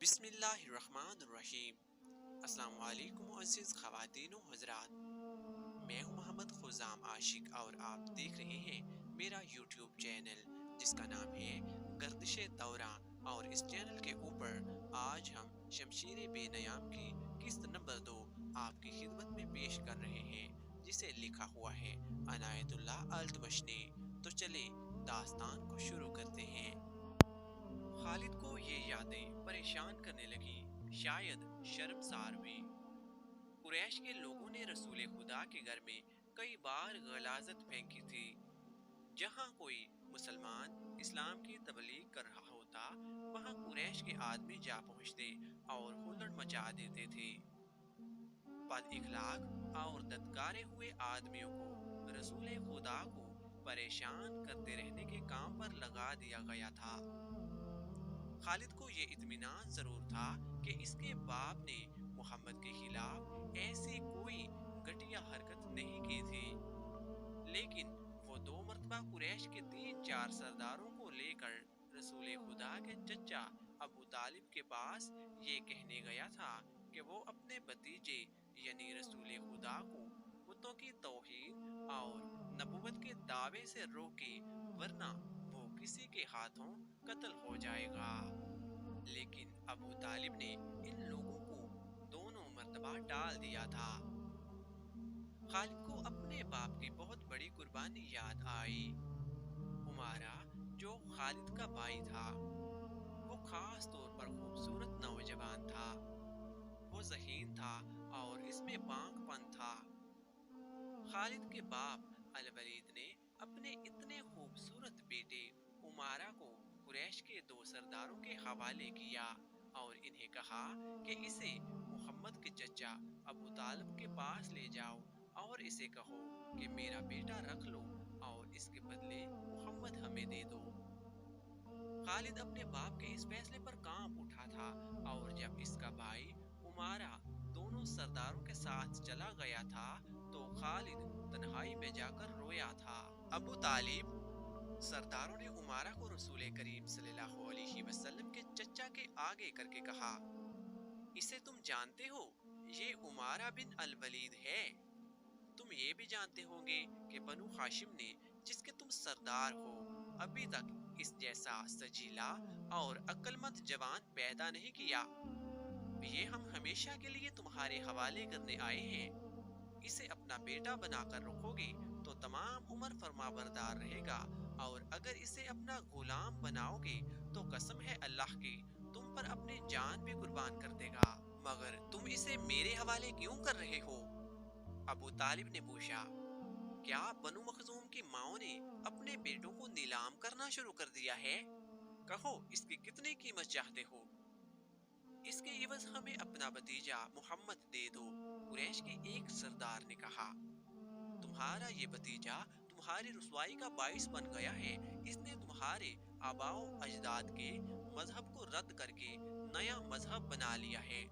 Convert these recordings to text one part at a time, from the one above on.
بسم اللہ الرحمن الرحیم۔ السلام علیکم معزز خواتین و حضرات، میں ہوں محمد خزام عاشق اور آپ دیکھ رہے ہیں میرا یوٹیوب چینل جس کا نام ہے گردش دورہ۔ اور اس چینل کے اوپر آج ہم شمشیر بے نیام کی قسط نمبر 2 آپ کی خدمت میں پیش کر رہے ہیں، جسے لکھا ہوا ہے عنایت اللہ التمش نے۔ تو چلے داستان کو شروع کرتے ہیں۔ خالد کو یہ یادیں پریشان کرنے لگی، شاید شرمسار بھی۔ قریش کے لوگوں نے رسول خدا کے گھر میں کئی بار غلاظت پھینکی تھی۔ جہاں کوئی مسلمان اسلام کی تبلیغ کر رہا ہوتا، وہاں قریش کے آدمی جا پہنچتے اور ہلڑ مچا دیتے تھے۔ بد اخلاق اور دھتکارے ہوئے آدمیوں کو رسول خدا کو پریشان کرتے رہنے کے کام پر لگا دیا گیا تھا۔ خالد کو یہ اطمینان ضرور تھا کہ اس کے باپ نے محمد کے خلاف ایسی کوئی گھٹیا حرکت نہیں کی تھی، لیکن وہ 2 مرتبہ قریش کے 3 4 سرداروں کو لے کر رسول خدا کے چچا ابو طالب کے پاس یہ کہنے گیا تھا کہ وہ اپنے بھتیجے یعنی رسول خدا کو بتوں کی توہین اور نبوت کے دعوے سے روکے، ورنہ وہ کسی کے ہاتھوں قتل ہو جائے گا۔ لیکن ابو طالب نے ان لوگوں کو دونوں مرتبہ ٹال دیا تھا۔ خالد کو اپنے باپ کی بہت بڑی قربانی یاد آئی۔ عمارہ جو خالد کا بھائی تھا، وہ خاص طور پر خوبصورت نوجوان تھا۔ وہ ذہین تھا اور اس میں بانک پن تھا۔ خالد کے باپ الولید نے اپنے اتنے خوبصورت بیٹے عمارہ کو قریش کے 2 سرداروں کے حوالے کیا اور انہیں کہا کہ اسے محمد کے چچا ابو طالب کے پاس لے جاؤ اور اسے کہو کہ میرا بیٹا رکھ لو اور اس کے بدلے محمد ہمیں دے دو۔ خالد اپنے باپ کے اس فیصلے پر کانپ اٹھا تھا، اور جب اس کا بھائی عمارہ دونوں سرداروں کے ساتھ چلا گیا تھا تو خالد تنہائی میں جا کر رویا تھا۔ ابو طالب سرداروں نے عمارہ کو رسول کریم صلی اللہ علیہ وسلم کے چچا کے آگے کر کے کہا، اسے تم جانتے ہو، یہ عمارہ بن الولید ہے۔ تم یہ بھی جانتے ہوں گے کہ بنو ہاشم نے، جس کے تم سردار ہو، ابھی تک اس جیسا سجیلا اور عقل مند جوان پیدا نہیں کیا۔ یہ ہم ہمیشہ کے لیے تمہارے حوالے کرنے آئے ہیں۔ اسے اپنا بیٹا بنا کر رکھو گے تو تمام عمر فرما بردار رہے گا، اور اگر اسے اپنا غلام بناؤ گے تو قسم ہے اللہ کی تم پر اپنی جان بھی قربان کر دے گا۔ مگر تم اسے میرے حوالے کیوں کر رہے ہو؟ ابو طالب نے پوچھا، کیا بنو مخزوم کی ماؤں نے اپنے بیٹوں کو نیلام کرنا شروع کر دیا ہے؟ کہو اس کی کتنی قیمت چاہتے ہو؟ اس کے عوض ہمیں اپنا بھتیجا محمد دے دو۔ قریش کے ایک سردار نے کہا، تمہارا یہ بھتیجا تمہاری رسوائی کا باعث بن گیا ہے۔ اس نے تمہارے آباء و اجداد کے مذہب کو رد کر کے نیا مذہب بنا لیا ہے۔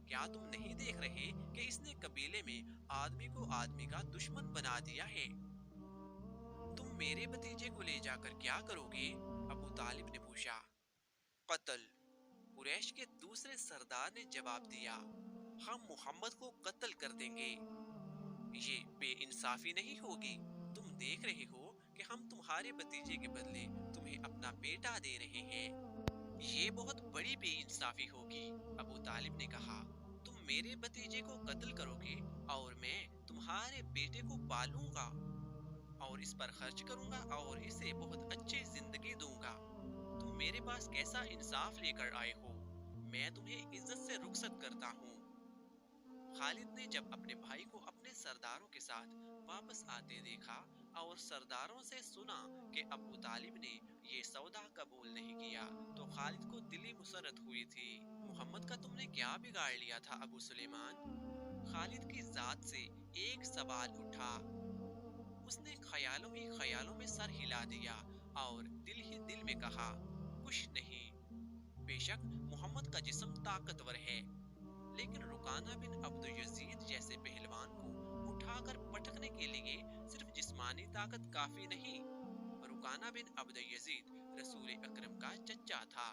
کیا تم نہیں دیکھ رہے کہ اس نے قبیلے میں آدمی کو آدمی کا دشمن بنا دیا ہے؟ تم میرے بھتیجے کو لے جا کر کیا کرو گے؟ ابو طالب نے پوچھا۔ قتل۔ قریش کے دوسرے سردار نے جواب دیا، ہم محمد کو قتل کر دیں گے۔ یہ بے انصافی نہیں ہوگی؟ تم دیکھ رہے ہو کہ ہم تمہارے بھتیجے کے بدلے تمہیں اپنا بیٹا دے رہے ہیں۔ یہ بہت بڑی بے انصافی ہوگی۔ ابو طالب نے کہا، تم میرے بھتیجے کو قتل کرو گے اور میں تمہارے بیٹے کو پالوں گا اور اس پر خرچ کروں گا اور اسے بہت اچھی زندگی دوں گا۔ تم میرے پاس کیسا انصاف لے کر آئے ہو؟ میں تمہیں عزت سے رخصت کرتا ہوں۔ خالد نے جب اپنے بھائی کو اپنے سرداروں کے ساتھ واپس آتے دیکھا اور سرداروں سے سنا کہ ابو طالب نے یہ سودا قبول نہیں کیا، تو خالد کو دلی مسرت ہوئی تھی۔ محمد کا تم نے کیا بگاڑ لیا تھا ابو سلیمان؟ خالد کی ذات سے ایک سوال اٹھا۔ اس نے خیالوں ہی خیالوں میں سر ہلا دیا اور دل ہی دل میں کہا، کچھ نہیں۔ بے شک محمد کا جسم طاقتور ہے، لیکن رکانہ بن عبد یزید جیسے پہلوان کو اٹھا کر پٹکنے کے لیے صرف جسمانی طاقت کافی نہیں۔ رکانہ بن عبد یزید رسول اکرم کا چچا تھا،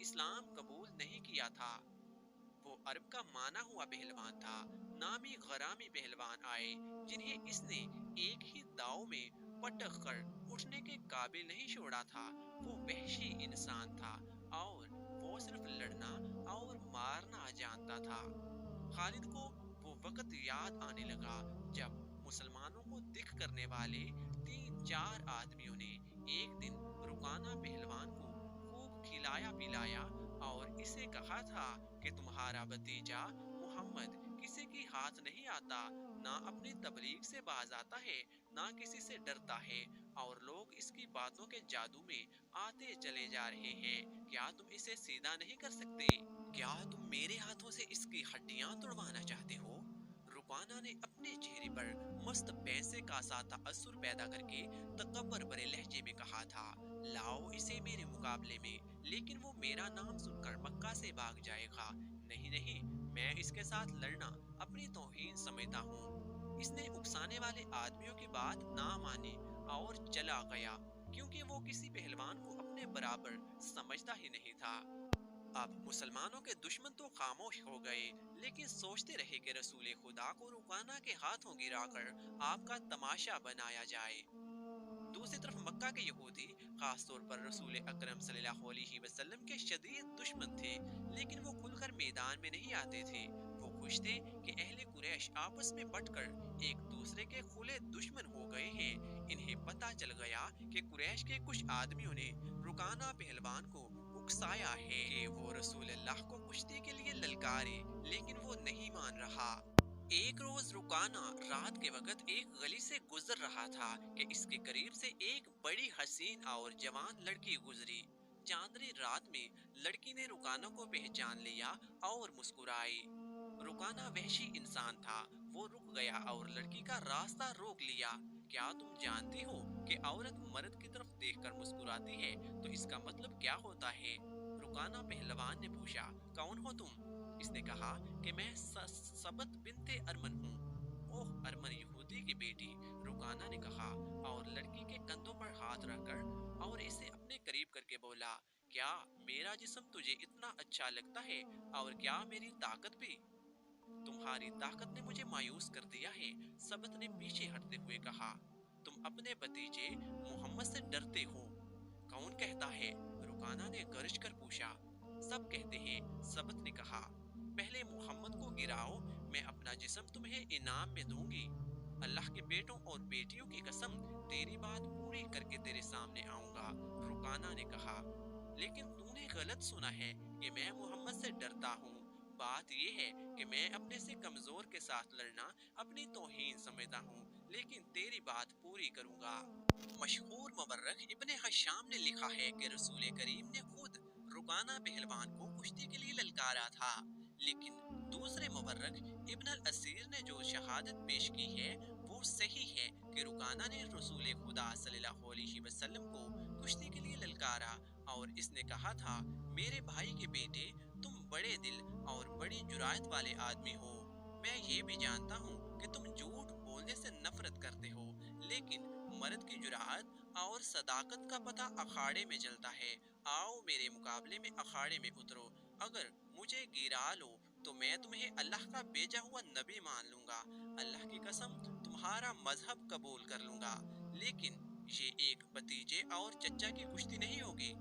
اسلام قبول نہیں کیا تھا۔ وہ عرب کا مانا ہوا پہلوان تھا۔ نامی غرامی پہلوان آئے جنہیں اس نے ایک ہی داؤ میں پٹک کر اٹھنے کے قابل نہیں چھوڑا تھا۔ وہ وحشی انسان تھا اور وہ صرف لڑنا اور مارنا جانتا تھا۔ خالد کو وہ وقت یاد آنے لگا جب مسلمانوں کو دکھ کرنے والے 3-4 آدمیوں نے ایک دن رکانہ پہلوان کو خوب کھلایا پلایا اور اسے کہا تھا کہ تمہارا بھتیجا محمد کسی کی ہاتھ نہیں آتا، نہ اپنی تبلیغ سے باز آتا ہے، نہ کسی سے ڈرتا ہے، اور لوگ اس کی باتوں کے جادو میں آتے چلے جا رہے ہیں۔ کیا تم اسے سیدھا نہیں کر سکتے؟ کیا تم میرے ہاتھوں سے اس کی ہڈیاں توڑوانا چاہتے ہو؟ رکانہ نے اپنے چہرے پر مست پیسے کا سا تاثر پیدا کر کے تکبر بھرے لہجے میں کہا تھا، لاؤ اسے میرے مقابلے میں، لیکن وہ میرا نام سن کر مکہ سے بھاگ جائے گا۔ نہیں نہیں، میں اس کے ساتھ لڑنا اپنی توہین سمجھتا ہوں۔ اس نے اکسانے والے آدمیوں کی بات نہ مانی اور چلا گیا، کیونکہ وہ کسی پہلوان کو اپنے برابر سمجھتا ہی نہیں تھا۔ اب مسلمانوں کے دشمن تو خاموش ہو گئے، لیکن سوچتے رہے کہ رسول خدا کو رکانہ کے ہاتھوں گرا کر آپ کا تماشا بنایا جائے۔ دوسری طرف مکہ کے یہودی، خاص طور پر رسول اکرم صلی اللہ علیہ وسلم کے شدید دشمن تھے، لیکن وہ کھل کر میدان میں نہیں آتے تھے۔ وہ خوش تھے کہ اہل قریش آپس میں بٹ کر ایک دوسرے کے کھلے دشمن ہو گئے ہیں۔ انہیں پتہ چل گیا کہ قریش کے کچھ آدمیوں نے رکانہ پہلوان کو اکسایا ہے کہ وہ رسول اللہ کو کشتی کے لیے للکارے، لیکن وہ نہیں مان رہا۔ ایک روز رکانہ رات کے وقت ایک گلی سے گزر رہا تھا کہ اس کے قریب سے ایک بڑی حسین اور جوان لڑکی گزری۔ چاندنی رات میں لڑکی نے رکانہ کو پہچان لیا اور مسکرائی۔ رکانہ وحشی انسان تھا، وہ رک گیا اور لڑکی کا راستہ روک لیا۔ کیا تم جانتی ہو کہ عورت مرد کی طرف دیکھ کر مسکراتی ہے تو اس کا مطلب کیا ہوتا ہے؟ رکانہ پہلوان نے پوچھا، کون ہو تم؟ اس نے کہا کہ میں سبت بنت ارمن ہوں۔ اوہ، ارمن یہودی کی بیٹی، رکانہ نے کہا، اور لڑکی کے کندھوں پر ہاتھ رکھ کر اور اسے اپنے قریب کر کے بولا، کیا میرا جسم تجھے اتنا اچھا لگتا ہے، اور کیا میری طاقت بھی؟ تمہاری طاقت نے مجھے مایوس کر دیا ہے، سبت نے پیچھے ہٹتے ہوئے کہا۔ تم اپنے بھتیجے محمد سے ڈرتے ہو؟ کون کہتا ہے؟ رکانہ نے گرج کر پوچھا۔ سب کہتے ہیں، سبت نے کہا۔ پہلے محمد کو گراؤ، میں اپنا جسم تمہیں انعام میں دوں گی۔ اللہ کے بیٹوں اور بیٹیوں کی قسم، تیری بات پوری کر کے تیرے سامنے آؤں گا، رکانہ نے کہا۔ لیکن تو نے غلط سنا ہے کہ میں محمد سے ڈرتا ہوں۔ بات یہ ہے کہ میں اپنے سے کمزور کے ساتھ لڑنا اپنی توہین سمجھتا ہوں، لیکن تیری بات پوری کروں گا۔ مشہور مورخ ابن حشام نے لکھا ہے کہ رسول کریم نے خود رکانہ پہلوان کو کشتی کے لیے للکارا تھا، لیکن دوسرے مورخ ابن الاسیر نے جو شہادت پیش کی ہے وہ صحیح ہے کہ رکانہ نے رسول خدا صلی اللہ علیہ وسلم کو کشتی کے لیے للکارا، اور اس نے کہا تھا، میرے بھائی کے بیٹے، تم بڑے دل اور بڑی جرأت والے آدمی ہو۔ میں یہ بھی جانتا ہوں کہ تم جھوٹ بولنے سے نفرت کرتے ہو، لیکن مرد کی جرأت اور صداقت کا پتہ اکھاڑے میں چلتا ہے۔ آؤ میرے مقابلے میں اکھاڑے میں اترو، اگر مجھے گرا لو تو میں تمہیں اللہ کا بھیجا ہوا نبی مان لوں گا، اللہ کی قسم تمہارا مذہب قبول کر لوں گا، لیکن یہ ایک بھتیجے اور چچا کی کشتی نہیں ہوگی۔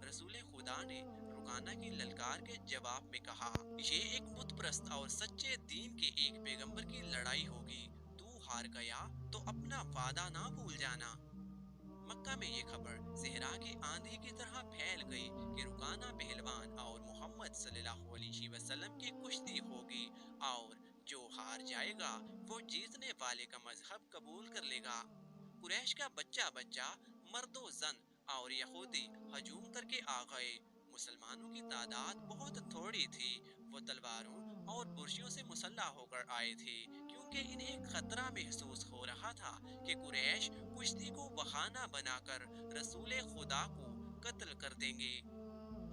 رسول خدا نے رکانہ کی للکار کے جواب میں کہا، یہ ایک بت پرست اور سچے دین کے ایک پیغمبر کی لڑائی ہوگی، تو ہار گیا تو اپنا وعدہ نہ بھول جانا۔ مکہ میں یہ خبر صحرا کی آندھی کی طرح پھیل گئی کہ رکانہ پہلوان اور محمد صلی اللہ علیہ وسلم کی کشتی ہوگی، اور جو ہار جائے گا وہ جیتنے والے کا مذہب قبول کر لے گا۔ قریش کا بچہ بچہ، مرد و زن اور یہودی ہجوم کر کے آ گئے۔ مسلمانوں کی تعداد بہت تھوڑی تھی، وہ تلواروں اور برشیوں سے مسلح ہو کر آئے تھے، کیونکہ انہیں خطرہ محسوس ہو رہا تھا کہ قریش کشتی کو بہانہ بنا کر رسول خدا کو قتل کر دیں گے۔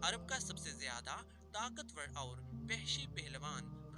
عرب کا سب سے زیادہ طاقتور اور وحشی پہلوان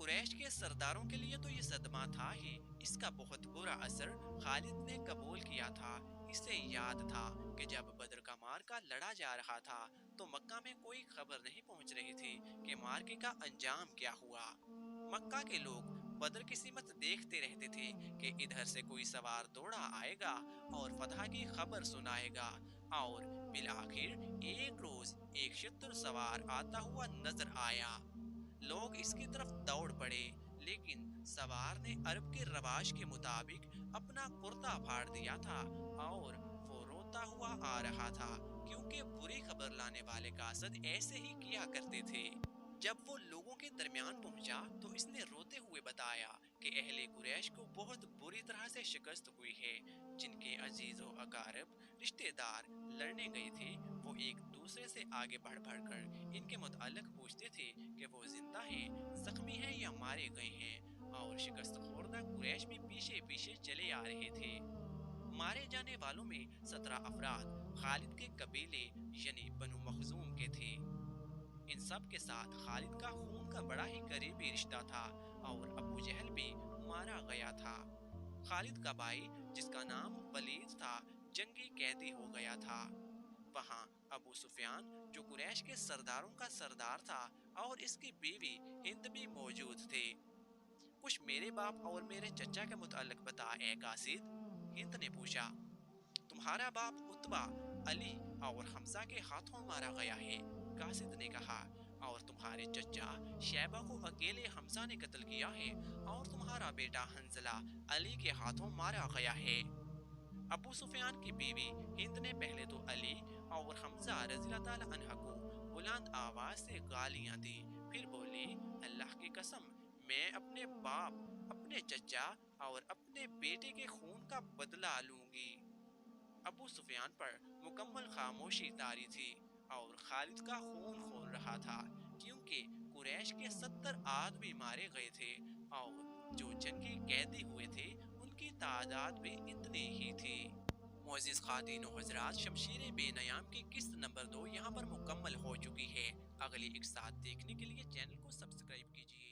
قریش کے سرداروں کے لیے تو یہ صدمہ تھا ہی، اس کا بہت برا اثر خالد نے قبول کیا تھا۔ اسے یاد تھا کہ جب بدر کا معرکہ لڑا جا رہا تھا تو مکہ میں کوئی خبر نہیں پہنچ رہی تھی کہ معرکے کا انجام کیا ہوا۔ مکہ کے لوگ بدر کی سمت دیکھتے رہتے تھے کہ ادھر سے کوئی سوار دوڑا آئے گا اور فتح کی خبر سنائے گا، اور بالآخر ایک روز ایک شتر سوار آتا ہوا نظر آیا۔ لوگ اس کی طرف دوڑ پڑے، لیکن سوار نے عرب کے رواج کے مطابق اپنا کرتا پھاڑ دیا تھا اور وہ روتا ہوا آ رہا تھا، کیونکہ بری خبر لانے والے قاصد ایسے ہی کیا کرتے تھے۔ جب وہ لوگوں کے درمیان پہنچا تو اس نے روتے ہوئے بتایا کہ اہل قریش کو بہت بری طرح سے شکست ہوئی ہے۔ جن کے عزیز و اقارب رشتہ دار لڑنے گئے تھے وہ ایک دوسرے سے آگے بڑھ بڑھ کر ان کے متعلق پوچھتے تھے کہ وہ زندہ ہیں، زخمی ہیں یا مارے گئے ہیں، اور شکست خوردہ قریش بھی پیچھے پیچھے چلے آ رہے تھے۔ مارے جانے والوں میں 17 افراد خالد کے قبیلے یعنی بنو مخزوم کے تھے۔ ان سب کے ساتھ خالد کا خون کا بڑا ہی قریبی رشتہ تھا، اور ابو جہل بھی مارا گیا تھا۔ خالد کا بھائی جس کا نام ولید تھا جنگی قیدی ہو گیا تھا۔ وہاں ابو سفیان جو قریش کے سرداروں کا سردار تھا اور اس کی بیوی ہند بھی موجود تھے۔ کچھ میرے باپ اور میرے چچا کے متعلق بتا اے قاصد، ہند نے پوچھا۔ تمہارا باپ اتبا علی اور حمزہ کے ہاتھوں مارا گیا ہے، قاصد نے کہا، اور تمہارے چچا شیبہ کو اکیلے حمزہ نے قتل کیا ہے، اور تمہارا بیٹا حنظلہ علی کے ہاتھوں مارا گیا ہے۔ ابو سفیان کی بیوی ہند نے پہلے تو علی اور حمزہ رضی اللہ تعالی عنہ کو بلند آواز سے گالیاں دی، پھر بولی، اللہ کی قسم میں اپنے باپ، اپنے چچا اور اپنے بیٹے کے خون کا بدلہ لوں گی۔ ابو سفیان پر مکمل خاموشی طاری تھی، اور خالد کا خون کھول رہا تھا، کیونکہ قریش کے 70 آدمی مارے گئے تھے، اور جو جنگی قیدی ہوئے تھے ان کی تعداد بھی اتنی ہی تھی۔ معزز خواتین و حضرات، شمشیر بے نیام کی قسط نمبر 2 یہاں پر مکمل ہو چکی ہے۔ اگلی ایک ساتھ دیکھنے کے لیے چینل کو سبسکرائب کیجیے۔